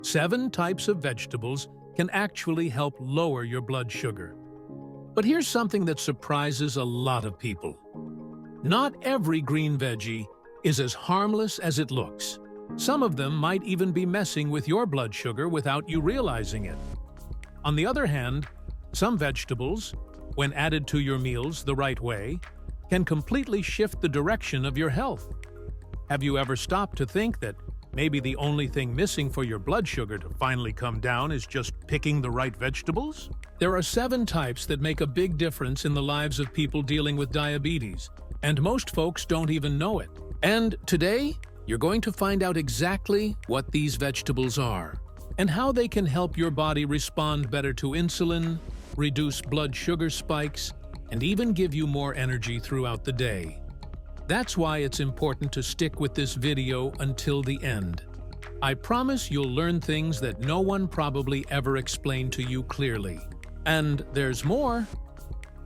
7 types of vegetables can actually help lower your blood sugar. But here's something that surprises a lot of people. Not every green veggie is as harmless as it looks. Some of them might even be messing with your blood sugar without you realizing it. On the other hand, some vegetables, when added to your meals the right way, can completely shift the direction of your health. Have you ever stopped to think that maybe the only thing missing for your blood sugar to finally come down is just picking the right vegetables? There are 7 types that make a big difference in the lives of people dealing with diabetes, and most folks don't even know it. And today, you're going to find out exactly what these vegetables are and how they can help your body respond better to insulin, reduce blood sugar spikes, and even give you more energy throughout the day. That's why it's important to stick with this video until the end. I promise you'll learn things that no one probably ever explained to you clearly. And there's more.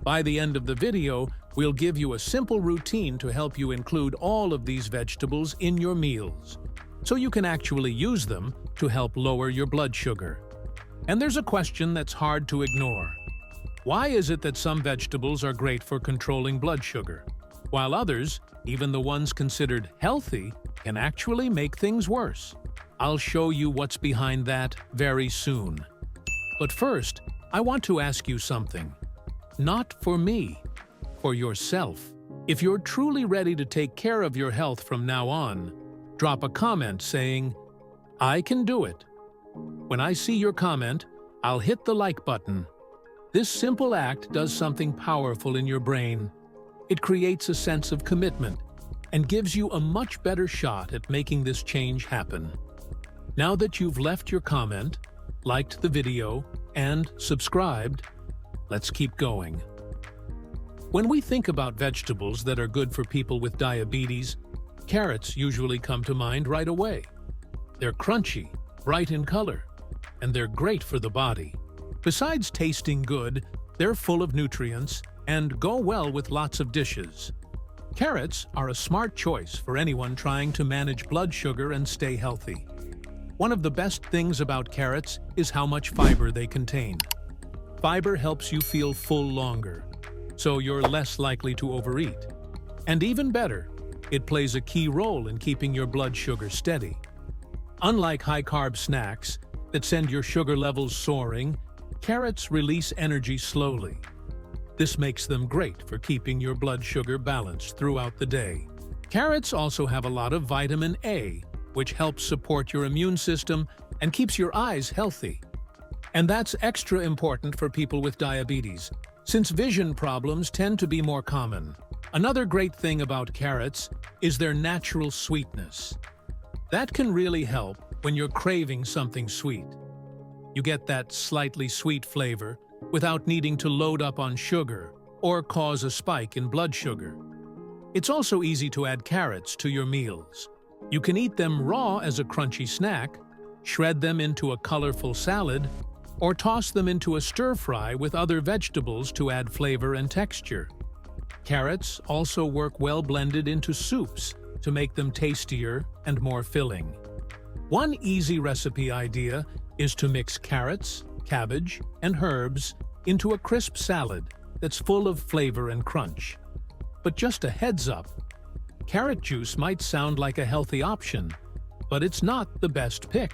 By the end of the video, we'll give you a simple routine to help you include all of these vegetables in your meals, so you can actually use them to help lower your blood sugar. And there's a question that's hard to ignore. Why is it that some vegetables are great for controlling blood sugar, while others, even the ones considered healthy, can actually make things worse? I'll show you what's behind that very soon. But first, I want to ask you something. Not for me, for yourself. If you're truly ready to take care of your health from now on, drop a comment saying, "I can do it." When I see your comment, I'll hit the like button. This simple act does something powerful in your brain. It creates a sense of commitment and gives you a much better shot at making this change happen. Now that you've left your comment, liked the video, and subscribed, let's keep going. When we think about vegetables that are good for people with diabetes, carrots usually come to mind right away. They're crunchy, bright in color, and they're great for the body. Besides tasting good, they're full of nutrients and go well with lots of dishes. Carrots are a smart choice for anyone trying to manage blood sugar and stay healthy. One of the best things about carrots is how much fiber they contain. Fiber helps you feel full longer, so you're less likely to overeat. And even better, it plays a key role in keeping your blood sugar steady. Unlike high-carb snacks that send your sugar levels soaring, carrots release energy slowly. This makes them great for keeping your blood sugar balanced throughout the day. Carrots also have a lot of vitamin A, which helps support your immune system and keeps your eyes healthy. And that's extra important for people with diabetes, since vision problems tend to be more common. Another great thing about carrots is their natural sweetness. That can really help when you're craving something sweet. You get that slightly sweet flavor without needing to load up on sugar or cause a spike in blood sugar. It's also easy to add carrots to your meals. You can eat them raw as a crunchy snack, shred them into a colorful salad, or toss them into a stir-fry with other vegetables to add flavor and texture. Carrots also work well blended into soups to make them tastier and more filling. One easy recipe idea is to mix carrots, cabbage, and herbs into a crisp salad that's full of flavor and crunch. But just a heads up, carrot juice might sound like a healthy option, but it's not the best pick.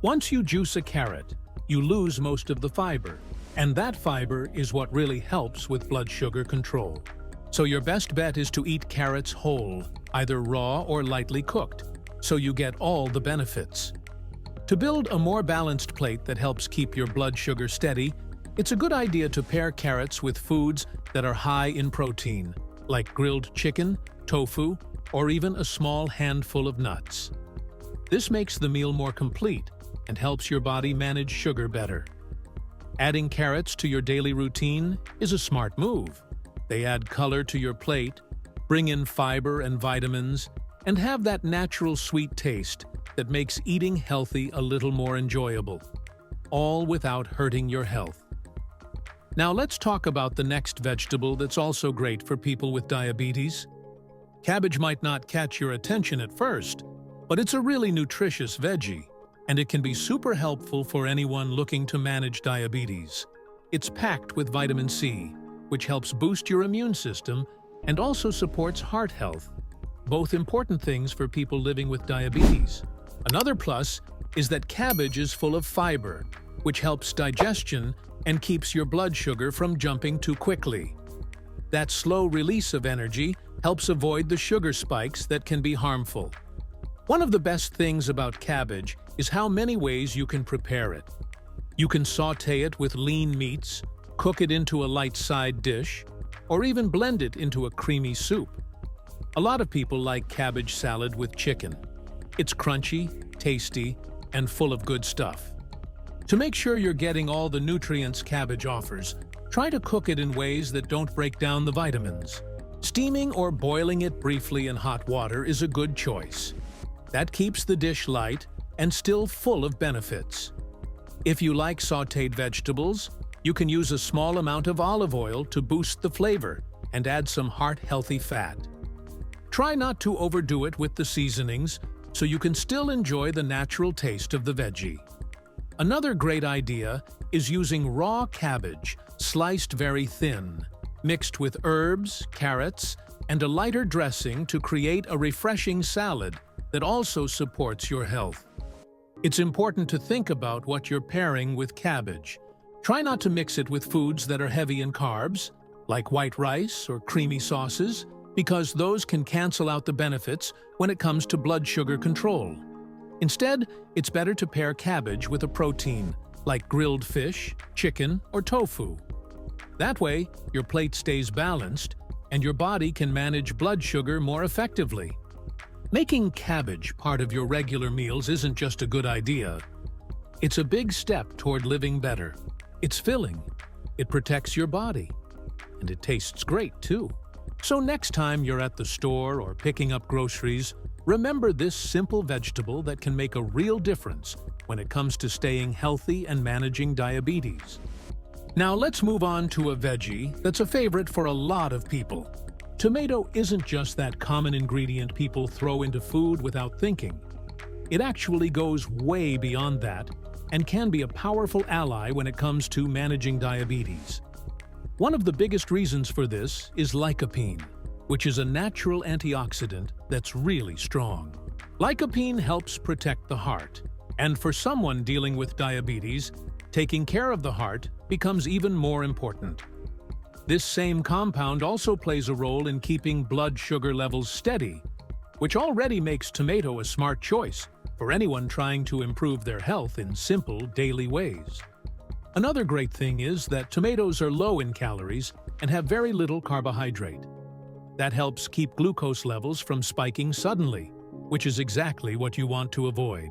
Once you juice a carrot, you lose most of the fiber, and that fiber is what really helps with blood sugar control. So your best bet is to eat carrots whole, either raw or lightly cooked, so you get all the benefits. To build a more balanced plate that helps keep your blood sugar steady, it's a good idea to pair carrots with foods that are high in protein, like grilled chicken, tofu, or even a small handful of nuts. This makes the meal more complete and helps your body manage sugar better. Adding carrots to your daily routine is a smart move. They add color to your plate, bring in fiber and vitamins, and have that natural sweet taste that makes eating healthy a little more enjoyable, all without hurting your health. Now let's talk about the next vegetable that's also great for people with diabetes. Cabbage might not catch your attention at first, but it's a really nutritious veggie, and it can be super helpful for anyone looking to manage diabetes. It's packed with vitamin C, which helps boost your immune system and also supports heart health, both important things for people living with diabetes. Another plus is that cabbage is full of fiber, which helps digestion and keeps your blood sugar from jumping too quickly. That slow release of energy helps avoid the sugar spikes that can be harmful. One of the best things about cabbage is how many ways you can prepare it. You can sauté it with lean meats, cook it into a light side dish, or even blend it into a creamy soup. A lot of people like cabbage salad with chicken. It's crunchy, tasty, and full of good stuff. To make sure you're getting all the nutrients cabbage offers, try to cook it in ways that don't break down the vitamins. Steaming or boiling it briefly in hot water is a good choice. That keeps the dish light and still full of benefits. If you like sautéed vegetables, you can use a small amount of olive oil to boost the flavor and add some heart-healthy fat. Try not to overdo it with the seasonings so you can still enjoy the natural taste of the veggie. Another great idea is using raw cabbage, sliced very thin, mixed with herbs, carrots, and a lighter dressing to create a refreshing salad that also supports your health. It's important to think about what you're pairing with cabbage. Try not to mix it with foods that are heavy in carbs, like white rice or creamy sauces, because those can cancel out the benefits when it comes to blood sugar control. Instead, it's better to pair cabbage with a protein, like grilled fish, chicken, or tofu. That way, your plate stays balanced, and your body can manage blood sugar more effectively. Making cabbage part of your regular meals isn't just a good idea. It's a big step toward living better. It's filling, it protects your body, and it tastes great too. So next time you're at the store or picking up groceries, remember this simple vegetable that can make a real difference when it comes to staying healthy and managing diabetes. Now let's move on to a veggie that's a favorite for a lot of people. Tomato isn't just that common ingredient people throw into food without thinking. It actually goes way beyond that and can be a powerful ally when it comes to managing diabetes. One of the biggest reasons for this is lycopene, which is a natural antioxidant that's really strong. Lycopene helps protect the heart, and for someone dealing with diabetes, taking care of the heart becomes even more important. This same compound also plays a role in keeping blood sugar levels steady, which already makes tomato a smart choice for anyone trying to improve their health in simple daily ways. Another great thing is that tomatoes are low in calories and have very little carbohydrate. That helps keep glucose levels from spiking suddenly, which is exactly what you want to avoid.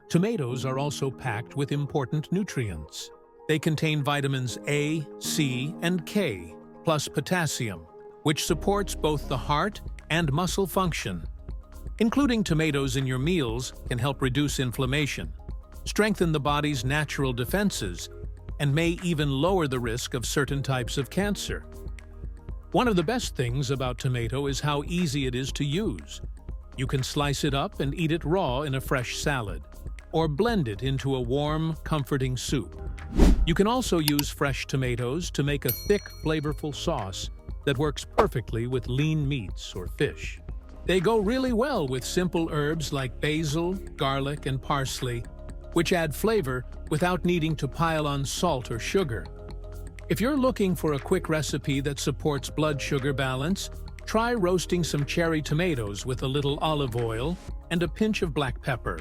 Tomatoes are also packed with important nutrients. They contain vitamins A, C, and K, plus potassium, which supports both the heart and muscle function. Including tomatoes in your meals can help reduce inflammation, strengthen the body's natural defenses, and may even lower the risk of certain types of cancer. One of the best things about tomato is how easy it is to use. You can slice it up and eat it raw in a fresh salad, or blend it into a warm, comforting soup. You can also use fresh tomatoes to make a thick, flavorful sauce that works perfectly with lean meats or fish. They go really well with simple herbs like basil, garlic, and parsley, which add flavor without needing to pile on salt or sugar. If you're looking for a quick recipe that supports blood sugar balance, try roasting some cherry tomatoes with a little olive oil and a pinch of black pepper.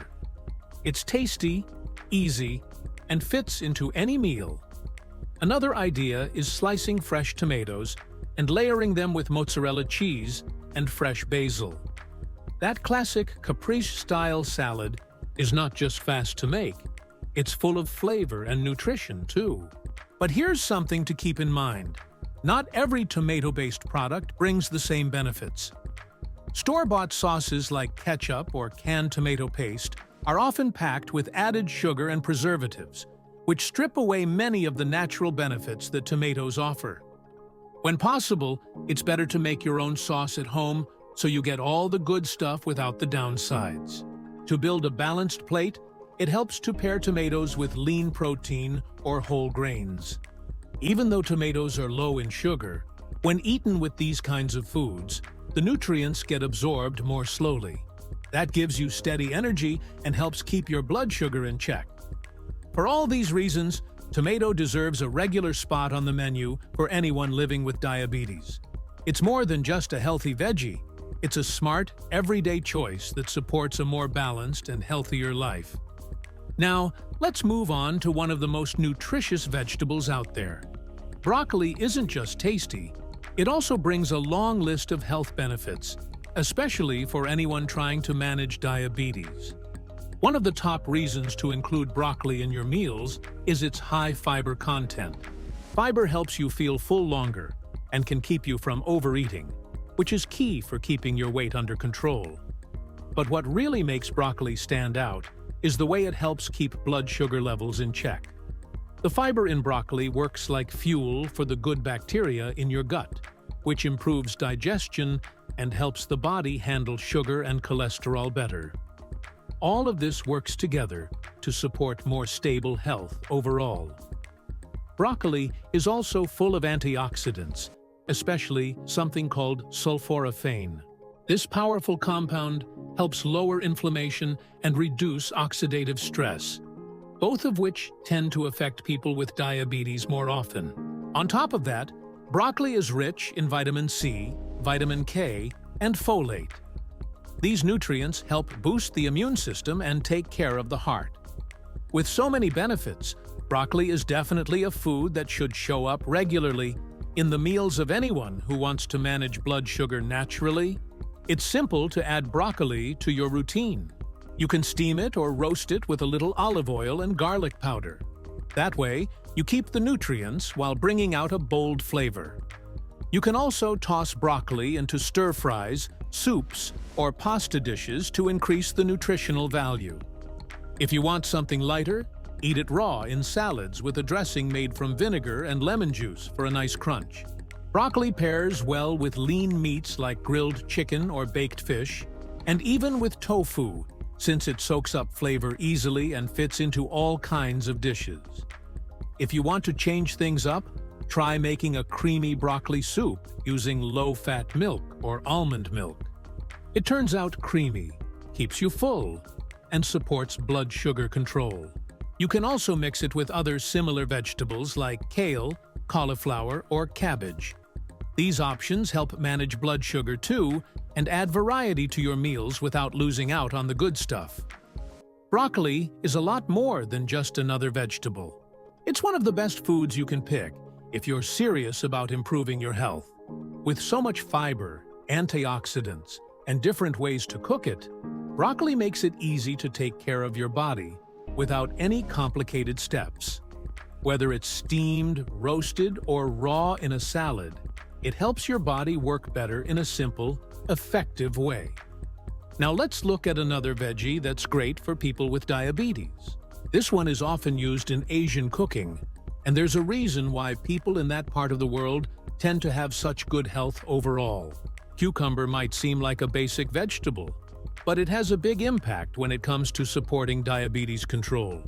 It's tasty, easy, and fits into any meal. Another idea is slicing fresh tomatoes and layering them with mozzarella cheese and fresh basil. That classic caprese-style salad is not just fast to make, it's full of flavor and nutrition too. But here's something to keep in mind. Not every tomato-based product brings the same benefits. Store-bought sauces like ketchup or canned tomato paste are often packed with added sugar and preservatives, which strip away many of the natural benefits that tomatoes offer. When possible, it's better to make your own sauce at home so you get all the good stuff without the downsides. To build a balanced plate, it helps to pair tomatoes with lean protein or whole grains. Even though tomatoes are low in sugar, when eaten with these kinds of foods, the nutrients get absorbed more slowly. That gives you steady energy and helps keep your blood sugar in check. For all these reasons, tomato deserves a regular spot on the menu for anyone living with diabetes. It's more than just a healthy veggie. It's a smart, everyday choice that supports a more balanced and healthier life. Now, let's move on to one of the most nutritious vegetables out there. Broccoli isn't just tasty, it also brings a long list of health benefits, especially for anyone trying to manage diabetes. One of the top reasons to include broccoli in your meals is its high fiber content. Fiber helps you feel full longer and can keep you from overeating, which is key for keeping your weight under control. But what really makes broccoli stand out is the way it helps keep blood sugar levels in check. The fiber in broccoli works like fuel for the good bacteria in your gut, which improves digestion and helps the body handle sugar and cholesterol better. All of this works together to support more stable health overall. Broccoli is also full of antioxidants, especially something called sulforaphane. This powerful compound helps lower inflammation and reduce oxidative stress, both of which tend to affect people with diabetes more often. On top of that, broccoli is rich in vitamin C, vitamin K, and folate. These nutrients help boost the immune system and take care of the heart. With so many benefits, broccoli is definitely a food that should show up regularly in the meals of anyone who wants to manage blood sugar naturally. It's simple to add broccoli to your routine. You can steam it or roast it with a little olive oil and garlic powder. That way, you keep the nutrients while bringing out a bold flavor. You can also toss broccoli into stir-fries, soups, or pasta dishes to increase the nutritional value. If you want something lighter, eat it raw in salads with a dressing made from vinegar and lemon juice for a nice crunch. Broccoli pairs well with lean meats like grilled chicken or baked fish, and even with tofu, since it soaks up flavor easily and fits into all kinds of dishes. If you want to change things up, try making a creamy broccoli soup using low-fat milk or almond milk. It turns out creamy, keeps you full, and supports blood sugar control. You can also mix it with other similar vegetables like kale, cauliflower, or cabbage. These options help manage blood sugar too and add variety to your meals without losing out on the good stuff. Broccoli is a lot more than just another vegetable. It's one of the best foods you can pick if you're serious about improving your health. With so much fiber, antioxidants, and different ways to cook it, broccoli makes it easy to take care of your body without any complicated steps. Whether it's steamed, roasted, or raw in a salad, it helps your body work better in a simple, effective way. Now let's look at another veggie that's great for people with diabetes. This one is often used in Asian cooking, and there's a reason why people in that part of the world tend to have such good health overall. Cucumber might seem like a basic vegetable, but it has a big impact when it comes to supporting diabetes control.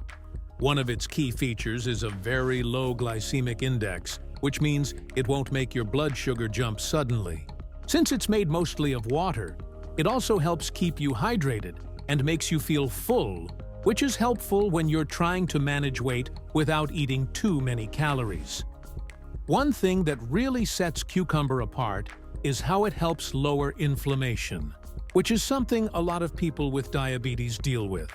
One of its key features is a very low glycemic index, which means it won't make your blood sugar jump suddenly. Since it's made mostly of water, it also helps keep you hydrated and makes you feel full, which is helpful when you're trying to manage weight without eating too many calories. One thing that really sets cucumber apart is how it helps lower inflammation, which is something a lot of people with diabetes deal with.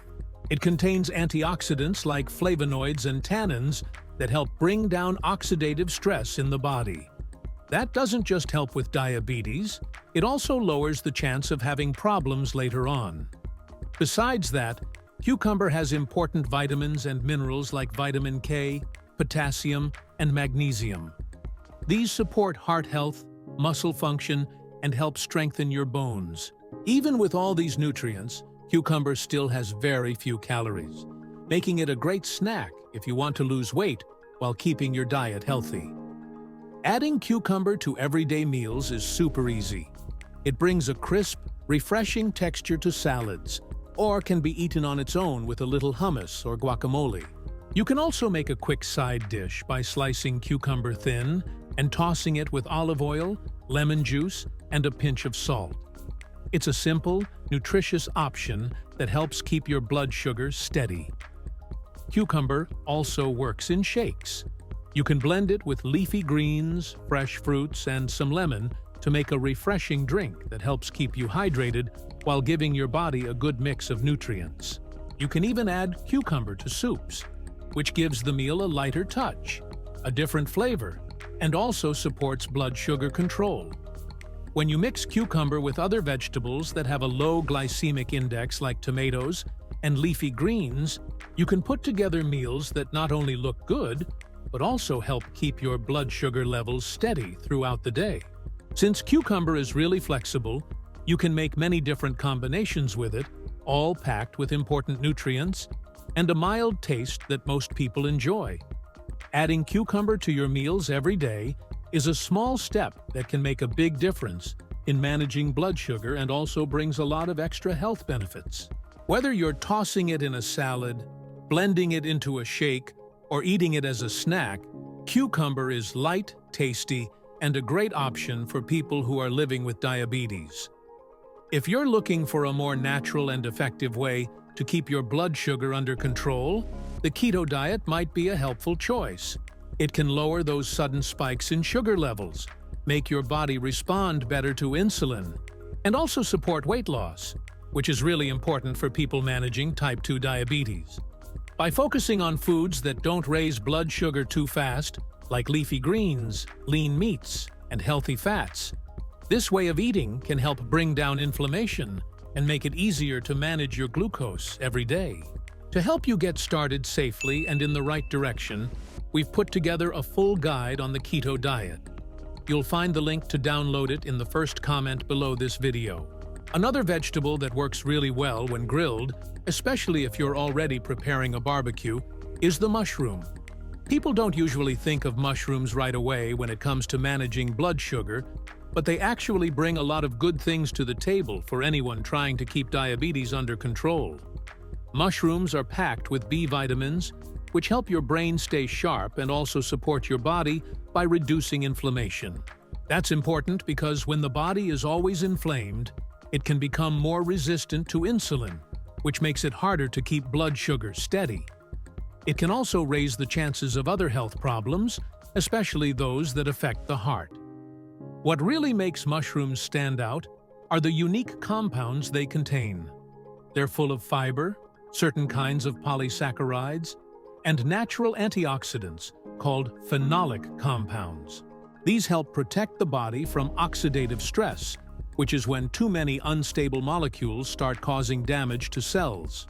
It contains antioxidants like flavonoids and tannins that help bring down oxidative stress in the body. That doesn't just help with diabetes, it also lowers the chance of having problems later on. Besides that, cucumber has important vitamins and minerals like vitamin K, potassium, and magnesium. These support heart health, muscle function, and help strengthen your bones. Even with all these nutrients, cucumber still has very few calories, making it a great snack if you want to lose weight while keeping your diet healthy. Adding cucumber to everyday meals is super easy. It brings a crisp, refreshing texture to salads, or can be eaten on its own with a little hummus or guacamole. You can also make a quick side dish by slicing cucumber thin and tossing it with olive oil, lemon juice, and a pinch of salt. It's a simple, nutritious option that helps keep your blood sugar steady. Cucumber also works in shakes. You can blend it with leafy greens, fresh fruits, and some lemon to make a refreshing drink that helps keep you hydrated while giving your body a good mix of nutrients. You can even add cucumber to soups, which gives the meal a lighter touch, a different flavor, and also supports blood sugar control. When you mix cucumber with other vegetables that have a low glycemic index like tomatoes and leafy greens, you can put together meals that not only look good, but also help keep your blood sugar levels steady throughout the day. Since cucumber is really flexible, you can make many different combinations with it, all packed with important nutrients and a mild taste that most people enjoy. Adding cucumber to your meals every day is a small step that can make a big difference in managing blood sugar and also brings a lot of extra health benefits. Whether you're tossing it in a salad, blending it into a shake, or eating it as a snack, cucumber is light, tasty, and a great option for people who are living with diabetes. If you're looking for a more natural and effective way to keep your blood sugar under control, the keto diet might be a helpful choice. It can lower those sudden spikes in sugar levels, make your body respond better to insulin, and also support weight loss, which is really important for people managing type 2 diabetes. By focusing on foods that don't raise blood sugar too fast, like leafy greens, lean meats, and healthy fats, this way of eating can help bring down inflammation and make it easier to manage your glucose every day. To help you get started safely and in the right direction, we've put together a full guide on the keto diet. You'll find the link to download it in the first comment below this video. Another vegetable that works really well when grilled, especially if you're already preparing a barbecue, is the mushroom. People don't usually think of mushrooms right away when it comes to managing blood sugar, but they actually bring a lot of good things to the table for anyone trying to keep diabetes under control. Mushrooms are packed with B vitamins, which help your brain stay sharp and also support your body by reducing inflammation. That's important because when the body is always inflamed, it can become more resistant to insulin, which makes it harder to keep blood sugar steady. It can also raise the chances of other health problems, especially those that affect the heart. What really makes mushrooms stand out are the unique compounds they contain. They're full of fiber, certain kinds of polysaccharides, and natural antioxidants called phenolic compounds. These help protect the body from oxidative stress, which is when too many unstable molecules start causing damage to cells.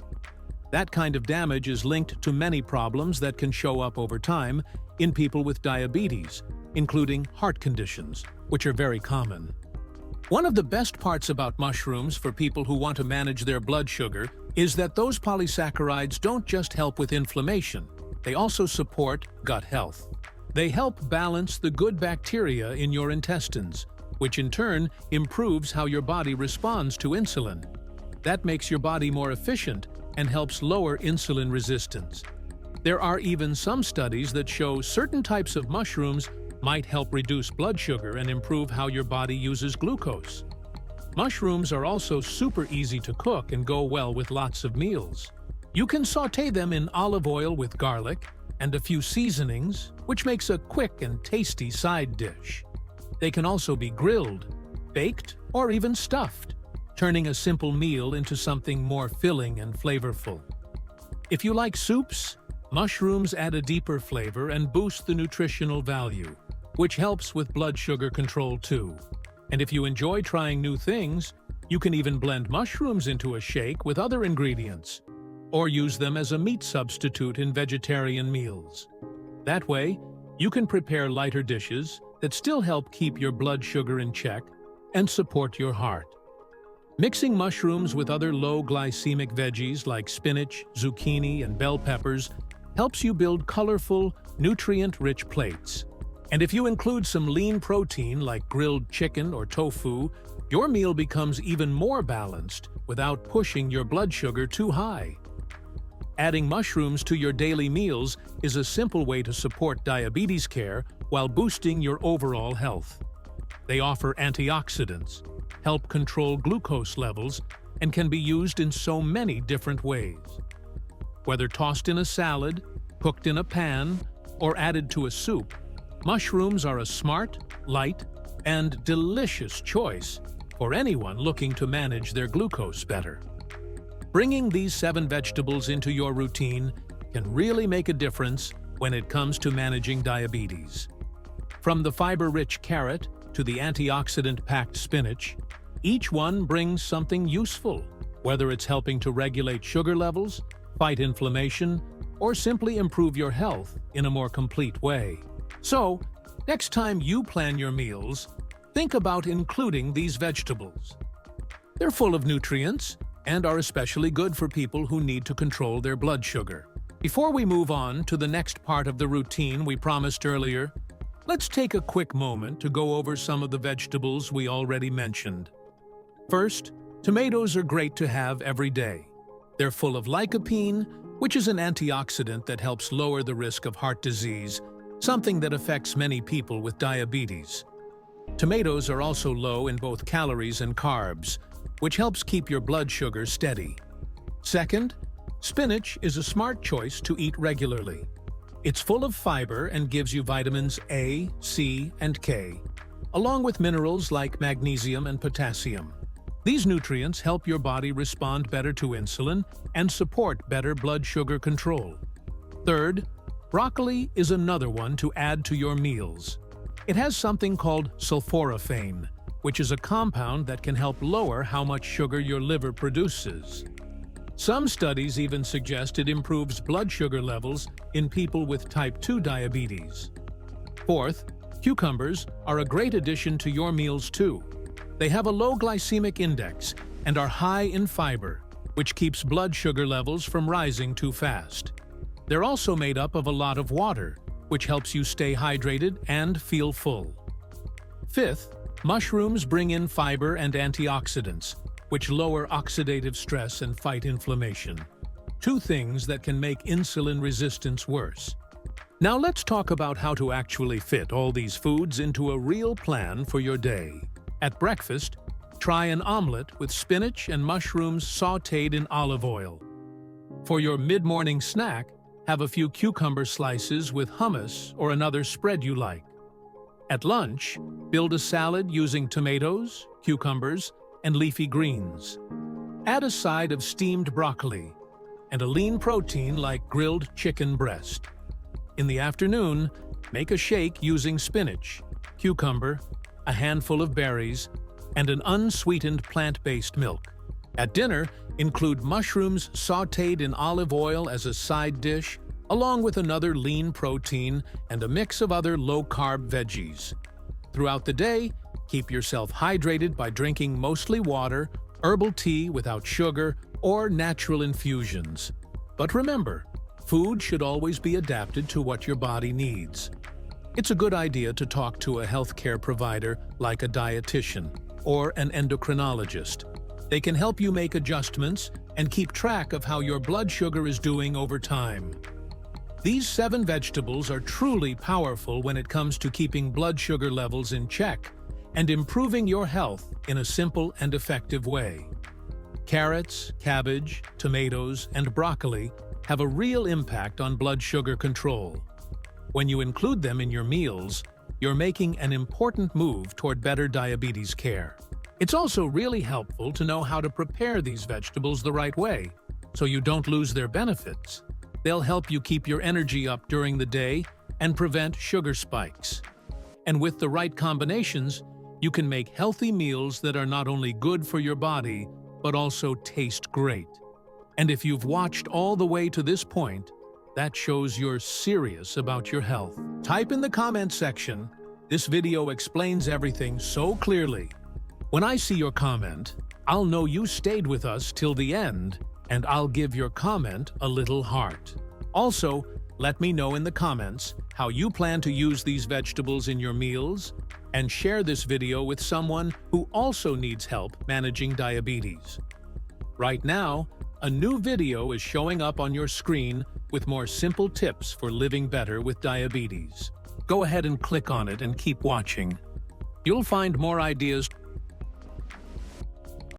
That kind of damage is linked to many problems that can show up over time in people with diabetes, including heart conditions, which are very common. One of the best parts about mushrooms for people who want to manage their blood sugar is that those polysaccharides don't just help with inflammation, they also support gut health. They help balance the good bacteria in your intestines, which in turn improves how your body responds to insulin. That makes your body more efficient and helps lower insulin resistance. There are even some studies that show certain types of mushrooms might help reduce blood sugar and improve how your body uses glucose. Mushrooms are also super easy to cook and go well with lots of meals. You can sauté them in olive oil with garlic and a few seasonings, which makes a quick and tasty side dish. They can also be grilled, baked, or even stuffed, turning a simple meal into something more filling and flavorful. If you like soups, mushrooms add a deeper flavor and boost the nutritional value, which helps with blood sugar control too. And if you enjoy trying new things, you can even blend mushrooms into a shake with other ingredients, or use them as a meat substitute in vegetarian meals. That way, you can prepare lighter dishes that still help keep your blood sugar in check and support your heart. Mixing mushrooms with other low glycemic veggies like spinach, zucchini, and bell peppers helps you build colorful, nutrient-rich plates. And if you include some lean protein like grilled chicken or tofu, your meal becomes even more balanced without pushing your blood sugar too high. Adding mushrooms to your daily meals is a simple way to support diabetes care while boosting your overall health. They offer antioxidants, help control glucose levels, and can be used in so many different ways. Whether tossed in a salad, cooked in a pan, or added to a soup, mushrooms are a smart, light, and delicious choice for anyone looking to manage their glucose better. Bringing these 7 vegetables into your routine can really make a difference when it comes to managing diabetes. From the fiber-rich carrot to the antioxidant-packed spinach, each one brings something useful, whether it's helping to regulate sugar levels, fight inflammation, or simply improve your health in a more complete way. So, next time you plan your meals, think about including these vegetables. They're full of nutrients and are especially good for people who need to control their blood sugar. Before we move on to the next part of the routine we promised earlier, let's take a quick moment to go over some of the vegetables we already mentioned. First, tomatoes are great to have every day. They're full of lycopene, which is an antioxidant that helps lower the risk of heart disease, something that affects many people with diabetes. Tomatoes are also low in both calories and carbs, which helps keep your blood sugar steady. Second, spinach is a smart choice to eat regularly. It's full of fiber and gives you vitamins A, C, and K, along with minerals like magnesium and potassium. These nutrients help your body respond better to insulin and support better blood sugar control. Third, broccoli is another one to add to your meals. It has something called sulforaphane, which is a compound that can help lower how much sugar your liver produces. Some studies even suggest it improves blood sugar levels in people with type 2 diabetes. Fourth, cucumbers are a great addition to your meals too. They have a low glycemic index and are high in fiber, which keeps blood sugar levels from rising too fast. They're also made up of a lot of water, which helps you stay hydrated and feel full. Fifth, mushrooms bring in fiber and antioxidants, which lower oxidative stress and fight inflammation. 2 things that can make insulin resistance worse. Now let's talk about how to actually fit all these foods into a real plan for your day. At breakfast, try an omelet with spinach and mushrooms sautéed in olive oil. For your mid-morning snack, have a few cucumber slices with hummus or another spread you like. At lunch, build a salad using tomatoes, cucumbers, and leafy greens. Add a side of steamed broccoli and a lean protein like grilled chicken breast. In the afternoon, make a shake using spinach, cucumber, a handful of berries, and an unsweetened plant-based milk. At dinner, include mushrooms sautéed in olive oil as a side dish, along with another lean protein and a mix of other low-carb veggies. Throughout the day, keep yourself hydrated by drinking mostly water, herbal tea without sugar, or natural infusions. But remember, food should always be adapted to what your body needs. It's a good idea to talk to a healthcare provider like a dietitian or an endocrinologist. They can help you make adjustments and keep track of how your blood sugar is doing over time. These 7 vegetables are truly powerful when it comes to keeping blood sugar levels in check and improving your health in a simple and effective way. Carrots, cabbage, tomatoes, and broccoli have a real impact on blood sugar control. When you include them in your meals, you're making an important move toward better diabetes care. It's also really helpful to know how to prepare these vegetables the right way, so you don't lose their benefits. They'll help you keep your energy up during the day and prevent sugar spikes. And with the right combinations, you can make healthy meals that are not only good for your body, but also taste great. And if you've watched all the way to this point, that shows you're serious about your health. Type in the comment section, "This video explains everything so clearly." When I see your comment, I'll know you stayed with us till the end, and I'll give your comment a little heart. Also, let me know in the comments how you plan to use these vegetables in your meals, and share this video with someone who also needs help managing diabetes. Right now, a new video is showing up on your screen with more simple tips for living better with diabetes. Go ahead and click on it and keep watching. You'll find more ideas